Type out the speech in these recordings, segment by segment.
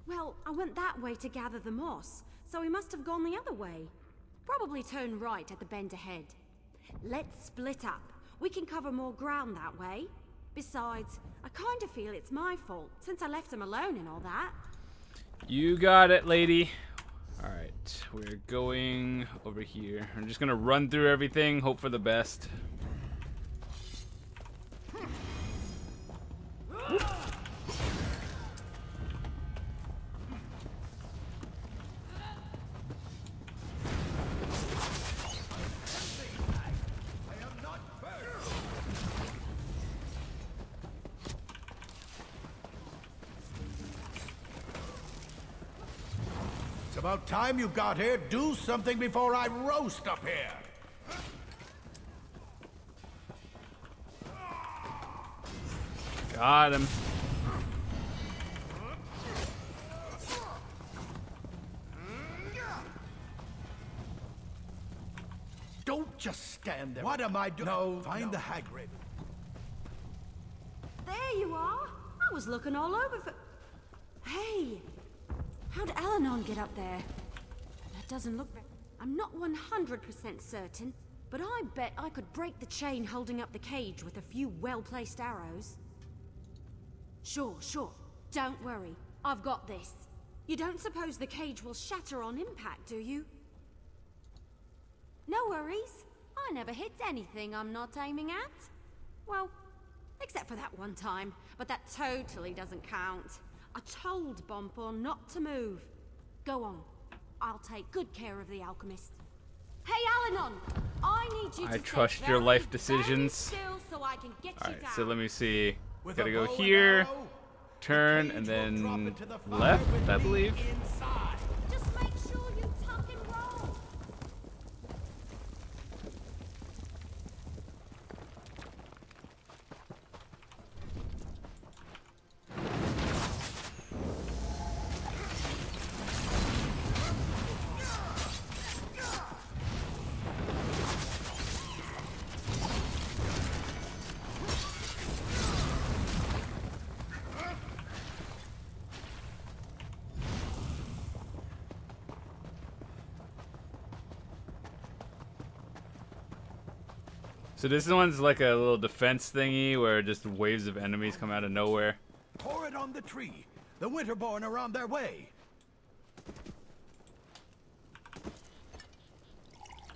Well, I went that way to gather the moss, so we must have gone the other way. Probably turn right at the bend ahead. Let's split up. We can cover more ground that way. Besides, I kind of feel it's my fault, since I left him alone and all that. You got it, lady. Alright, we're going over here. I'm just gonna run through everything, hope for the best. It's about time you got here. Do something before I roast up here. Got him. Don't just stand there. What am I doing? No, find the hag raven. There you are. I was looking all over for... Hey! How'd Alanon get up there? That doesn't look... I'm not 100% certain, but I bet I could break the chain holding up the cage with a few well-placed arrows. Sure. Don't worry. I've got this. You don't suppose the cage will shatter on impact, do you? No worries. I never hit anything I'm not aiming at. Well, except for that one time, but that totally doesn't count. I told Bonpon not to move. Go on. I'll take good care of the alchemist. Hey, Alanon! I need you to trust stay your very, life decisions. very still so I can get you Alright, down. so let me see. With Gotta a go bow and here, arrow, turn, the and cage will drop then into the fire left, with I me believe. inside. Just make sure you tuck and roll. So this one's like a little defense thingy where just waves of enemies come out of nowhere. Pour it on the tree. The Winterborn are on their way.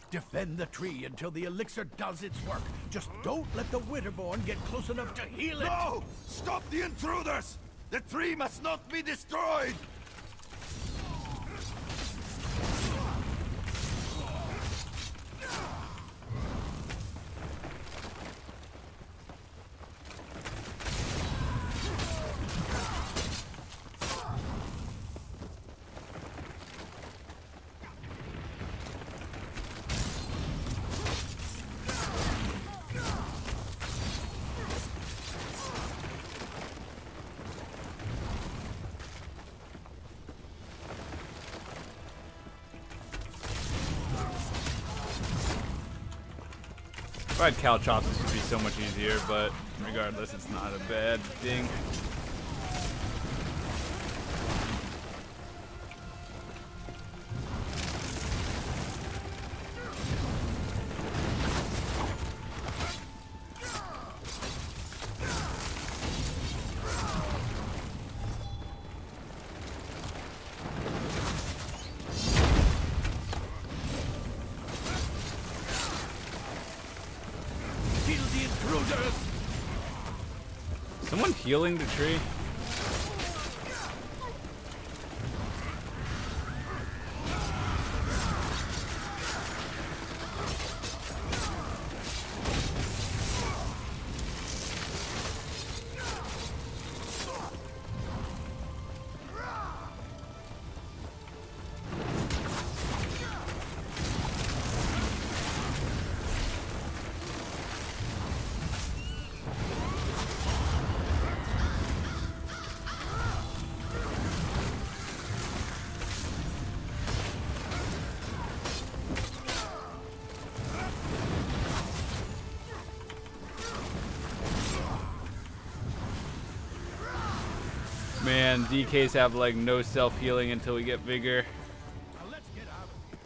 Defend the tree until the elixir does its work. Just don't let the Winterborn get close enough to heal it. No! Stop the intruders! The tree must not be destroyed! If I had Caltrops, this would be so much easier, but regardless, it's not a bad thing. Kill the intruders. Someone healing the tree? Man, DKs have like no self-healing until we get vigor. Now let's get out of here.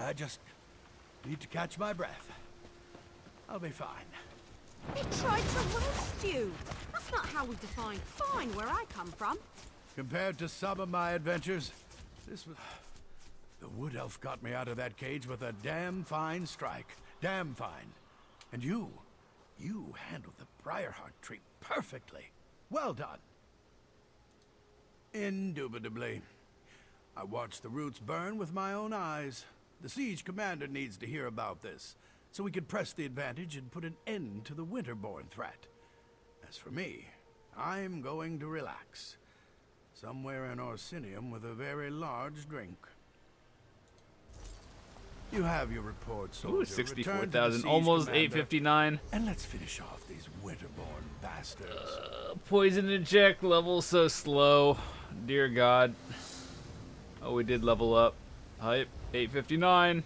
I just need to catch my breath. I'll be fine. He tried to roast you. That's not how we define fine where I come from. Compared to some of my adventures, this was... The wood elf got me out of that cage with a damn fine strike. Damn fine. And you handled the Briarheart tree perfectly. Well done. Indubitably. I watched the roots burn with my own eyes. The siege commander needs to hear about this, so we can press the advantage and put an end to the winterborn threat. As for me, I'm going to relax. Somewhere in Orsinium with a very large drink. You have your report, soldier. Ooh, 64,000, almost 859. And let's finish off these winterborn bastards. Poison inject, level so slow. Dear God. Oh, we did level up. Hype, 859.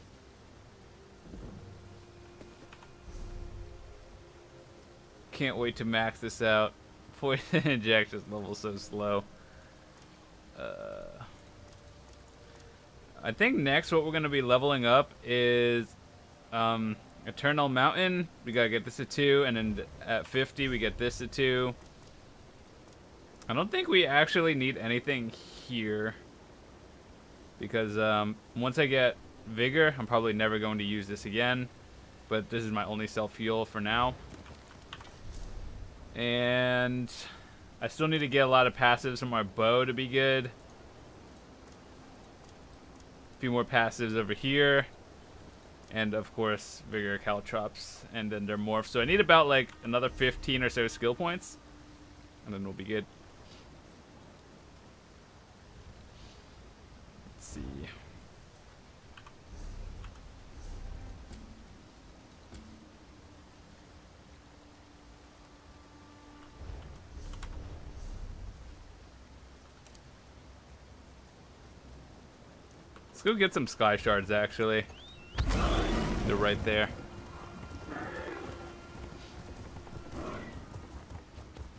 Can't wait to max this out. Poison inject just level so slow. I think next what we're going to be leveling up is Eternal Mountain. We got to get this at 2, and then at 50 we get this at 2. I don't think we actually need anything here. Because once I get Vigor, I'm probably never going to use this again. But this is my only self-heal for now. And I still need to get a lot of passives from our bow to be good. A few more passives over here. And of course, Vigor Caltrops. And then their morphs. So I need about like another 15 or so skill points. And then we'll be good. See. Let's go get some sky shards actually. They're right there.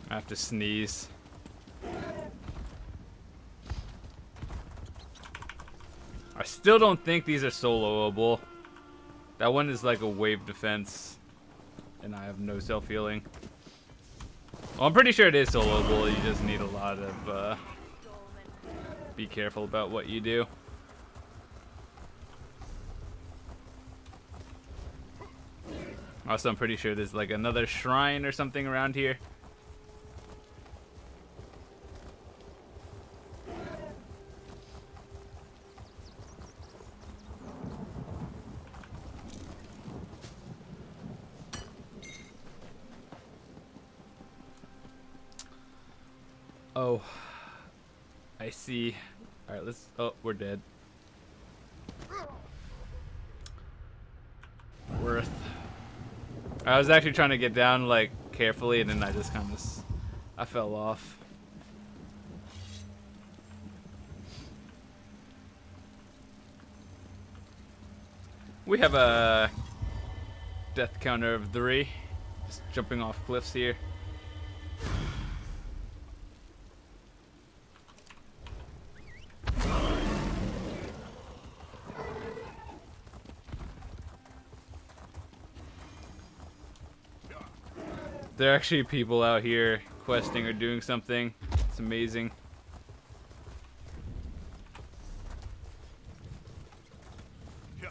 I have to sneeze. I still don't think these are soloable. That one is like a wave defense. And I have no self-healing. Well, I'm pretty sure it is soloable. You just need a lot of... be careful about what you do. Also, I'm pretty sure there's like another shrine or something around here. Oh, I see. All right, let's. Oh, we're dead. Worth. I was actually trying to get down like carefully, and then I just kind of, I fell off. We have a death counter of 3. Just jumping off cliffs here. There are actually people out here questing or doing something. It's amazing. I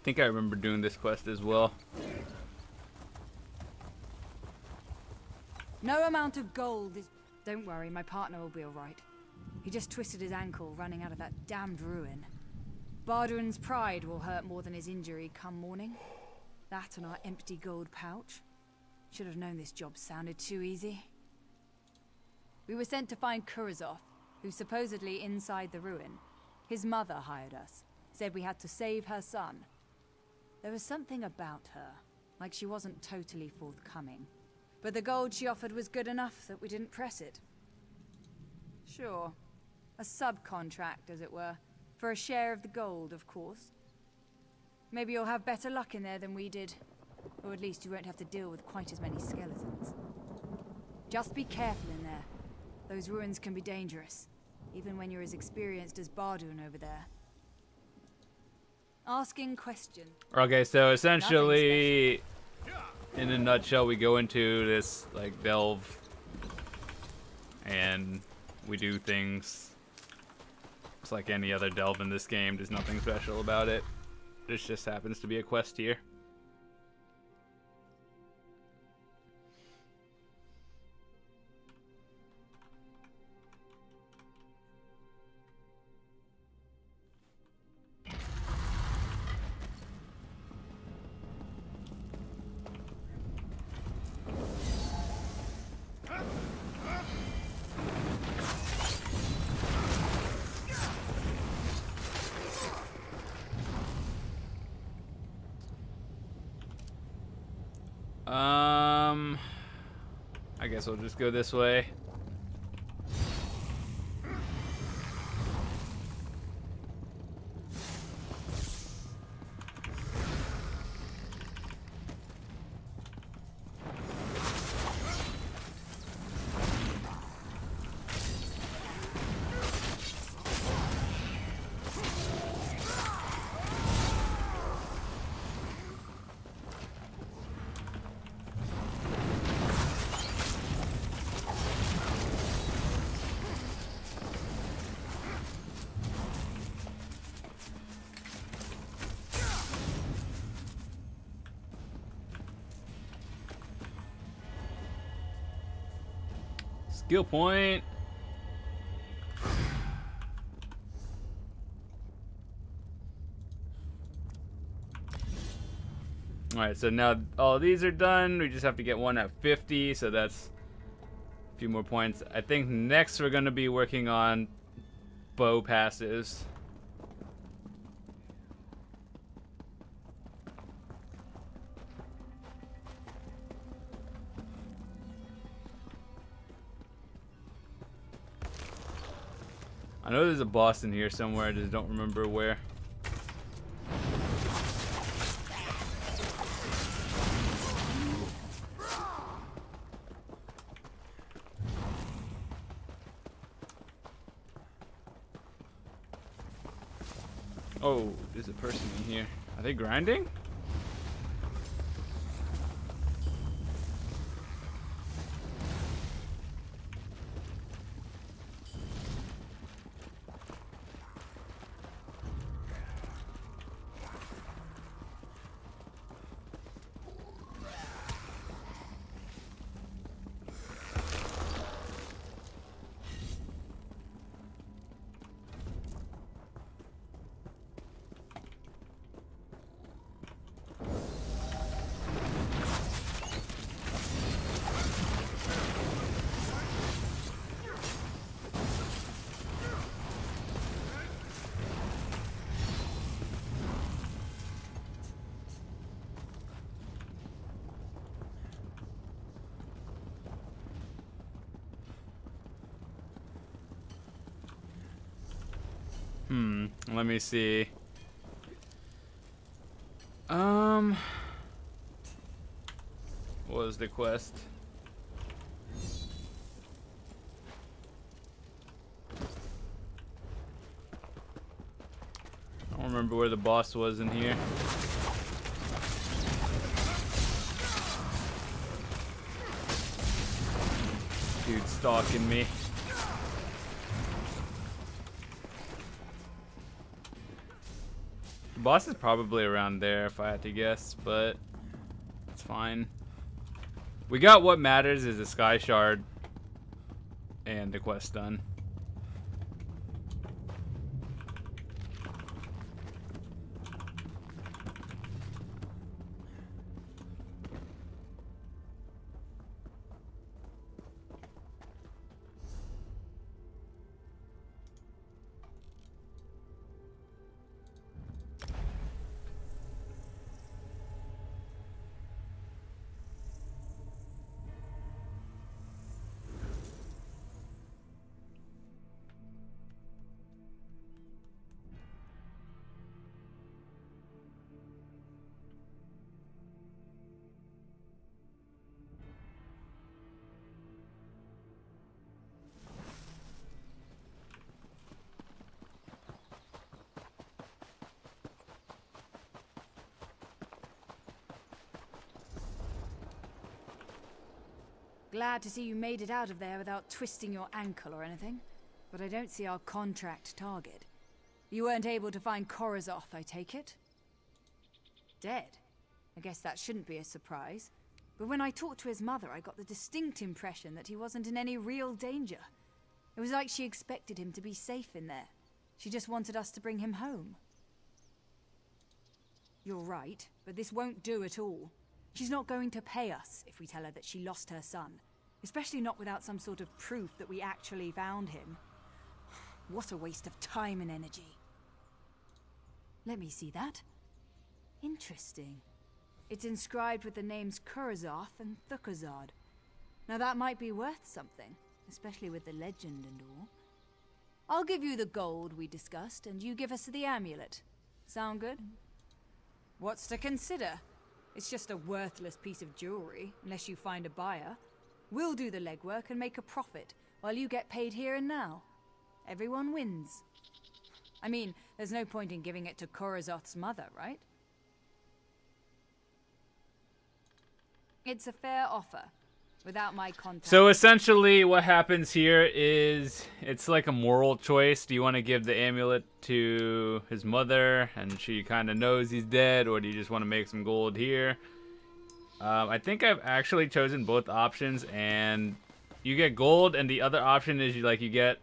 think I remember doing this quest as well. No amount of gold is... Don't worry, my partner will be alright. He just twisted his ankle running out of that damned ruin. Barduin's pride will hurt more than his injury come morning. That and our empty gold pouch. Should have known this job sounded too easy. We were sent to find Kurog, who's supposedly inside the ruin. His mother hired us. Said we had to save her son. There was something about her, like she wasn't totally forthcoming. But the gold she offered was good enough that we didn't press it. Sure. A subcontract, as it were. For a share of the gold, of course. Maybe you'll have better luck in there than we did. Or at least you won't have to deal with quite as many skeletons. Just be careful in there. Those ruins can be dangerous. Even when you're as experienced as Barduin over there. Asking question. Okay, so essentially, in a nutshell, we go into this, like, delve. And we do things. It's like any other delve in this game. There's nothing special about it. This just happens to be a quest here. I guess we'll just go this way. Skill point. Alright, so now all of these are done. We just have to get one at 50, so that's a few more points. I think next we're going to be working on bow passes. I know there's a boss in here somewhere, I just don't remember where. Oh, there's a person in here. Are they grinding? Let me see. What was the quest? I don't remember where the boss was in here. Dude stalking me. The boss is probably around there if I had to guess, but it's fine. We got what matters is a sky shard and the quest done. Glad to see you made it out of there without twisting your ankle or anything. But I don't see our contract target. You weren't able to find Kurog, I take it? Dead? I guess that shouldn't be a surprise. But when I talked to his mother, I got the distinct impression that he wasn't in any real danger. It was like she expected him to be safe in there. She just wanted us to bring him home. You're right, but this won't do at all. She's not going to pay us if we tell her that she lost her son. Especially not without some sort of proof that we actually found him. What a waste of time and energy. Let me see that. Interesting. It's inscribed with the names Kurog and THUKHOZOD. Now that might be worth something, especially with the legend and all. I'll give you the gold we discussed, and you give us the amulet. Sound good? What's to consider? It's just a worthless piece of jewelry, unless you find a buyer. We'll do the legwork and make a profit, while you get paid here and now. Everyone wins. I mean, there's no point in giving it to Kurog's mother, right? It's a fair offer, without my contact. So essentially what happens here is it's like a moral choice. Do you want to give the amulet to his mother and she kind of knows he's dead, or do you just want to make some gold here? I think I've actually chosen both options, and you get gold, and the other option is you get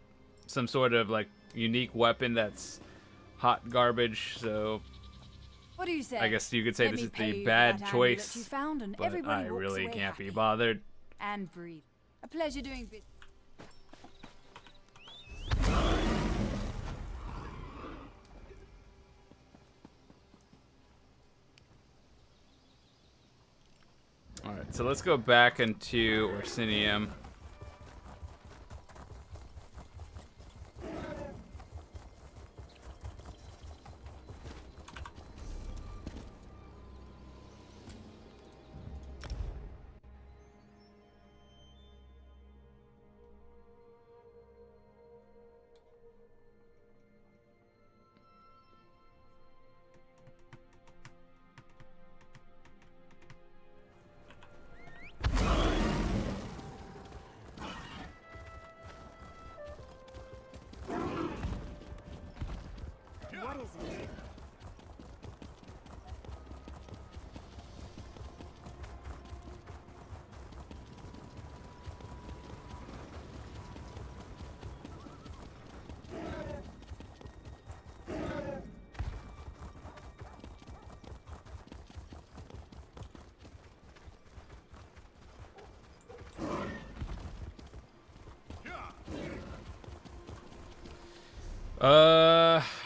some sort of like unique weapon that's hot garbage. So what do you say? I guess you could say Let this me is pay the you bad that choice, you found, and but everybody I walks really away can't be happy. bothered. And breathe. A pleasure doing business. Alright, so let's go back into Orsinium.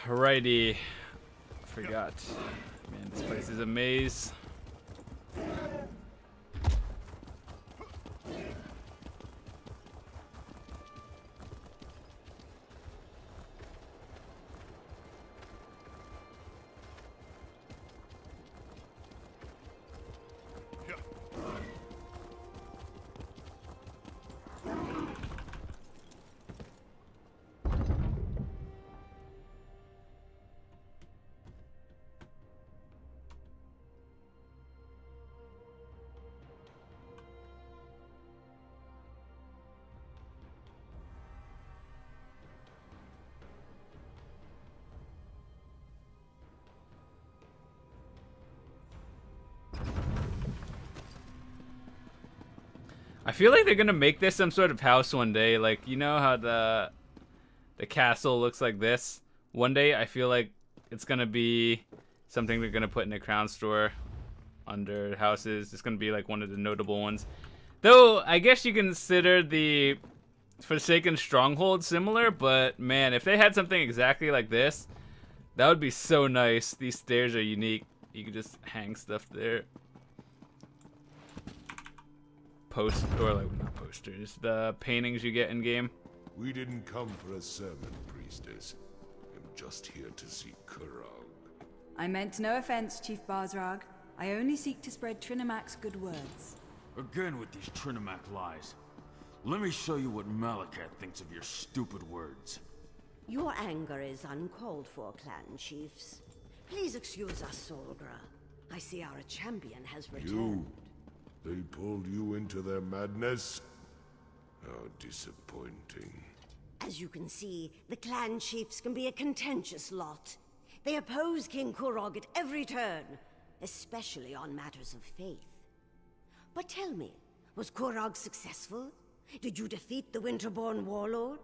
Righty. Forgot. Man, this place is a maze. I feel like they're gonna make this some sort of house one day. Like, you know how the castle looks like this? One day I feel like it's gonna be something they're gonna put in a crown store under houses. It's gonna be like one of the notable ones. Though I guess you consider the Forsaken Stronghold similar, but man, if they had something exactly like this, that would be so nice. These stairs are unique. You could just hang stuff there. Not posters, the paintings you get in game. We didn't come for a sermon, priestess. I'm just here to see Kurog. I meant no offense, Chief Barzrag. I only seek to spread ZeniMax good words. Again with these ZeniMax lies. Let me show you what Malakat thinks of your stupid words. Your anger is uncalled for, clan chiefs. Please excuse us, Solgra. I see our champion has returned. They pulled you into their madness? How disappointing. As you can see, the clan chiefs can be a contentious lot. They oppose King Kurog at every turn, especially on matters of faith. But tell me, was Kurog successful? Did you defeat the Winterborn warlord?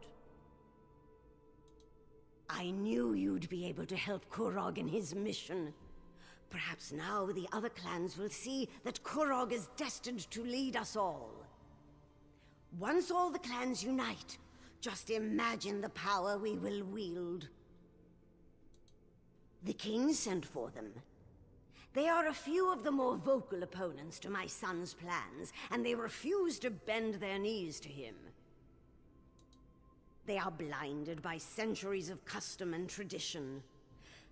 I knew you'd be able to help Kurog in his mission. Perhaps now the other clans will see that Kurog is destined to lead us all. Once all the clans unite, just imagine the power we will wield. The king sent for them. They are a few of the more vocal opponents to my son's plans, and they refuse to bend their knees to him. They are blinded by centuries of custom and tradition.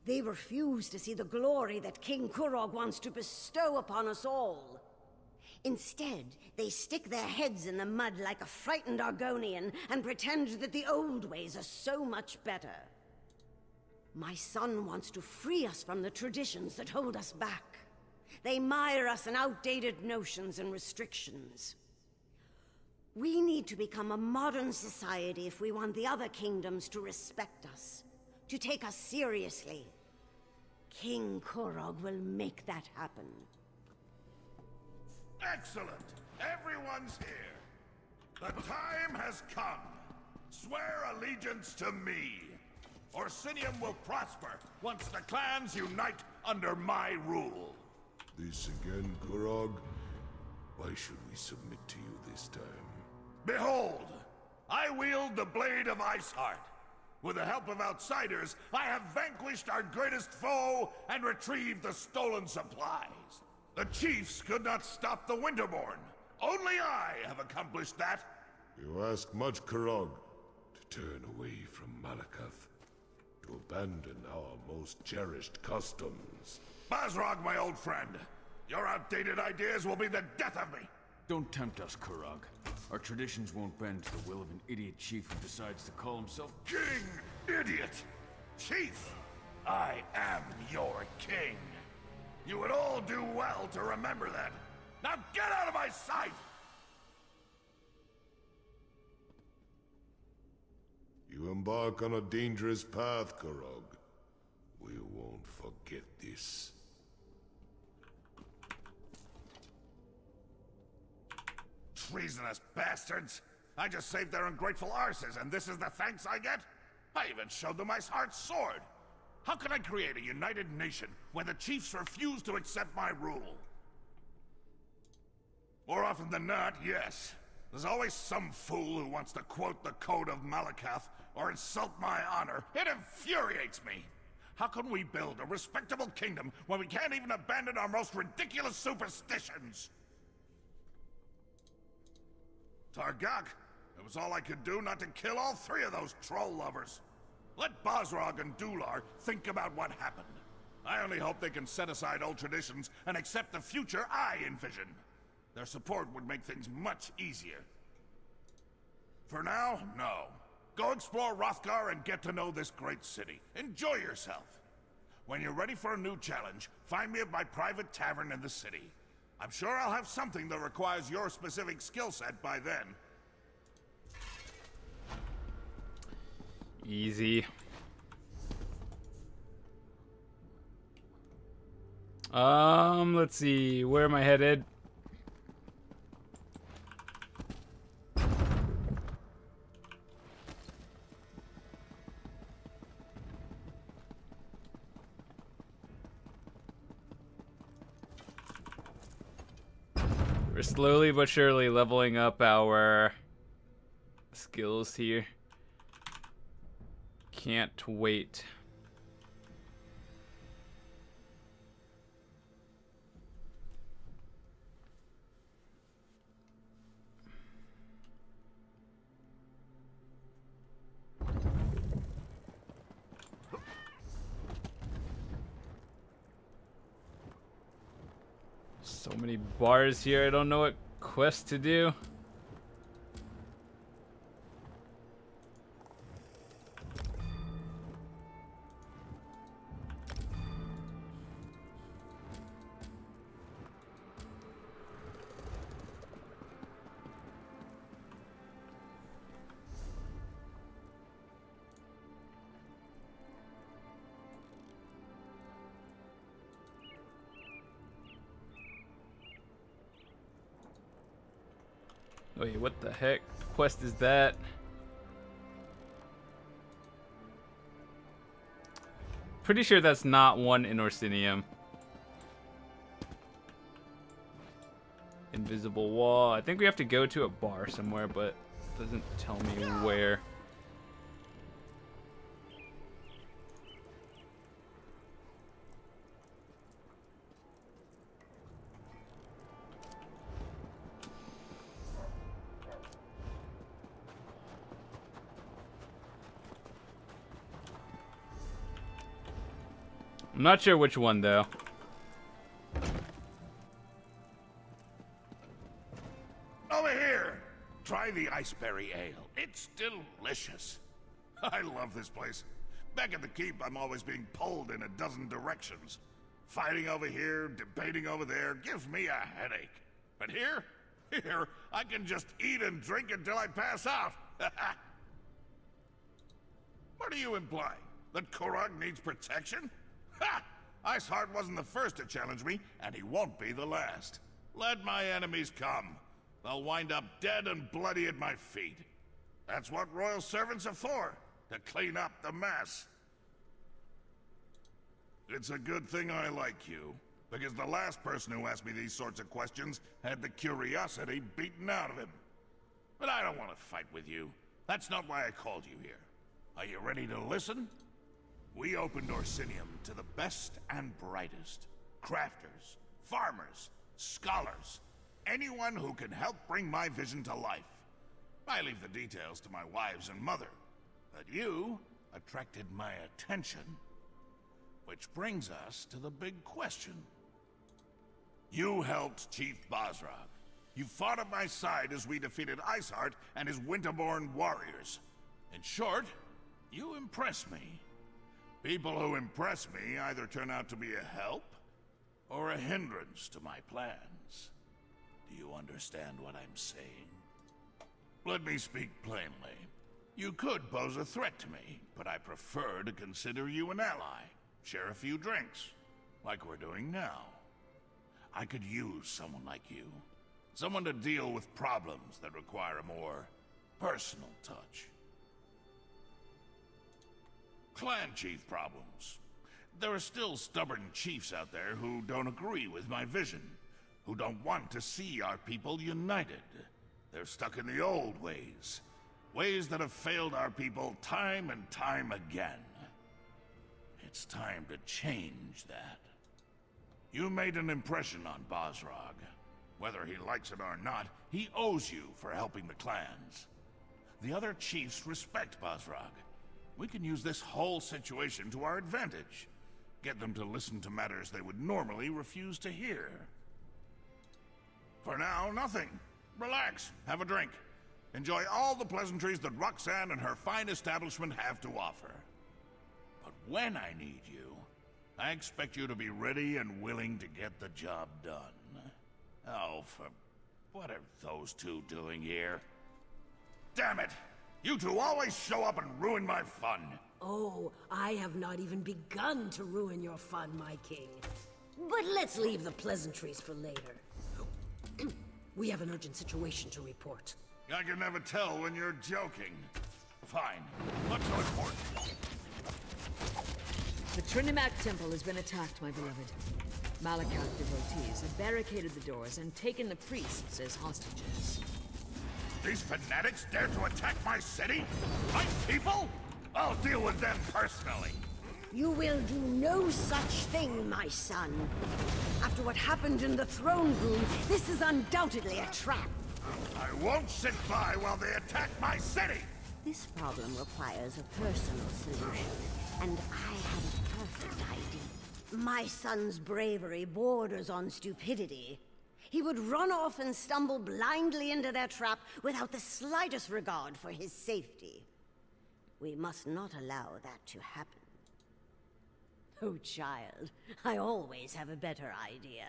They refuse to see the glory that King Kurog wants to bestow upon us all. Instead, they stick their heads in the mud like a frightened Argonian and pretend that the old ways are so much better. My son wants to free us from the traditions that hold us back. They mire us in outdated notions and restrictions. We need to become a modern society if we want the other kingdoms to respect us, to take us seriously. King Kurog will make that happen. Excellent! Everyone's here. The time has come. Swear allegiance to me. Orsinium will prosper once the clans unite under my rule. This again, Kurog? Why should we submit to you this time? Behold! I wield the Blade of Iceheart. With the help of outsiders, I have vanquished our greatest foe and retrieved the stolen supplies. The chiefs could not stop the Winterborn. Only I have accomplished that. You ask much, Kurog, to turn away from Malakath, to abandon our most cherished customs. Basrog, my old friend, your outdated ideas will be the death of me. Don't tempt us, Kurog. Our traditions won't bend to the will of an idiot chief who decides to call himself King, idiot, chief, I am your king. You would all do well to remember that. Now get out of my sight! You embark on a dangerous path, Kurog. We won't forget this. Treasonous bastards! I just saved their ungrateful arses, and this is the thanks I get? I even showed them my heart sword! How can I create a united nation when the chiefs refuse to accept my rule? More often than not, yes. There's always some fool who wants to quote the Code of Malakath or insult my honor. It infuriates me! How can we build a respectable kingdom when we can't even abandon our most ridiculous superstitions? Targak, it was all I could do not to kill all three of those troll lovers. Let Basrog and Dular think about what happened. I only hope they can set aside old traditions and accept the future I envision. Their support would make things much easier. For now, no. Go explore Wrothgar and get to know this great city. Enjoy yourself. When you're ready for a new challenge, find me at my private tavern in the city. I'm sure I'll have something that requires your specific skill set by then. Easy. Let's see. Where am I headed? We're slowly but surely leveling up our skills here. Can't wait. So many bars here, I don't know what quest to do. Wait, what the heck quest is that? Pretty sure that's not one in Orsinium. Invisible wall. I think we have to go to a bar somewhere, but it doesn't tell me where. I'm not sure which one, though. Over here! Try the iceberry ale. It's delicious. I love this place. Back at the keep, I'm always being pulled in a dozen directions. Fighting over here, debating over there, gives me a headache. But here, I can just eat and drink until I pass out. What are you implying? That Kurog needs protection? Ha! Iceheart wasn't the first to challenge me, and he won't be the last. Let my enemies come. They'll wind up dead and bloody at my feet. That's what royal servants are for, to clean up the mess. It's a good thing I like you, because the last person who asked me these sorts of questions had the curiosity beaten out of him. But I don't want to fight with you. That's not why I called you here. Are you ready to listen? We opened Orsinium to the best and brightest. Crafters, farmers, scholars, anyone who can help bring my vision to life. I leave the details to my wives and mother, but you attracted my attention. Which brings us to the big question. You helped Chief Bosrog. You fought at my side as we defeated Iceheart and his Winterborn warriors. In short, you impress me. People who impress me either turn out to be a help or a hindrance to my plans. Do you understand what I'm saying? Let me speak plainly. You could pose a threat to me, but I prefer to consider you an ally. Share a few drinks, like we're doing now. I could use someone like you. Someone to deal with problems that require a more personal touch. Clan chief problems. There are still stubborn chiefs out there who don't agree with my vision, who don't want to see our people united. They're stuck in the old ways, ways that have failed our people time and time again. It's time to change that. You made an impression on Bosrog. Whether he likes it or not, he owes you for helping the clans. The other chiefs respect Bosrog. We can use this whole situation to our advantage. Get them to listen to matters they would normally refuse to hear. For now, nothing. Relax, have a drink. Enjoy all the pleasantries that Roxanne and her fine establishment have to offer. But when I need you, I expect you to be ready and willing to get the job done. Oh, what are those two doing here? Damn it! You two always show up and ruin my fun. Oh, I have not even begun to ruin your fun, my king. But let's leave the pleasantries for later. We have an urgent situation to report. I can never tell when you're joking. Fine. What's so important? The Trinimac Temple has been attacked, my beloved. Malakath devotees have barricaded the doors and taken the priests as hostages. These fanatics dare to attack my city? My people? I'll deal with them personally. You will do no such thing, my son. After what happened in the throne room, this is undoubtedly a trap. I won't sit by while they attack my city! This problem requires a personal solution, and I have a perfect idea. My son's bravery borders on stupidity. He would run off and stumble blindly into their trap without the slightest regard for his safety. We must not allow that to happen. Oh, child, I always have a better idea.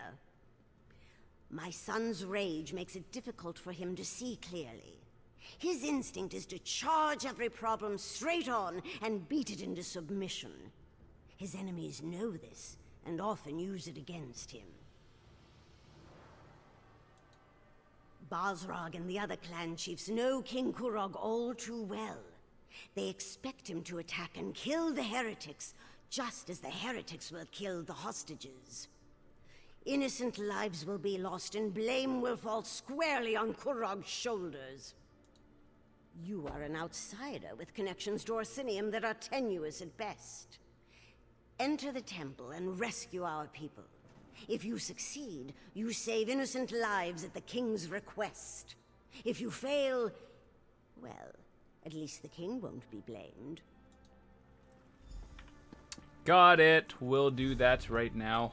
My son's rage makes it difficult for him to see clearly. His instinct is to charge every problem straight on and beat it into submission. His enemies know this and often use it against him. Bosrog and the other clan chiefs know King Kurog all too well. They expect him to attack and kill the heretics, just as the heretics will kill the hostages. Innocent lives will be lost and blame will fall squarely on Kurog's shoulders. You are an outsider with connections to Orsinium that are tenuous at best. Enter the temple and rescue our people. If you succeed, you save innocent lives at the king's request. If you fail, well, at least the king won't be blamed. Got it. We'll do that right now.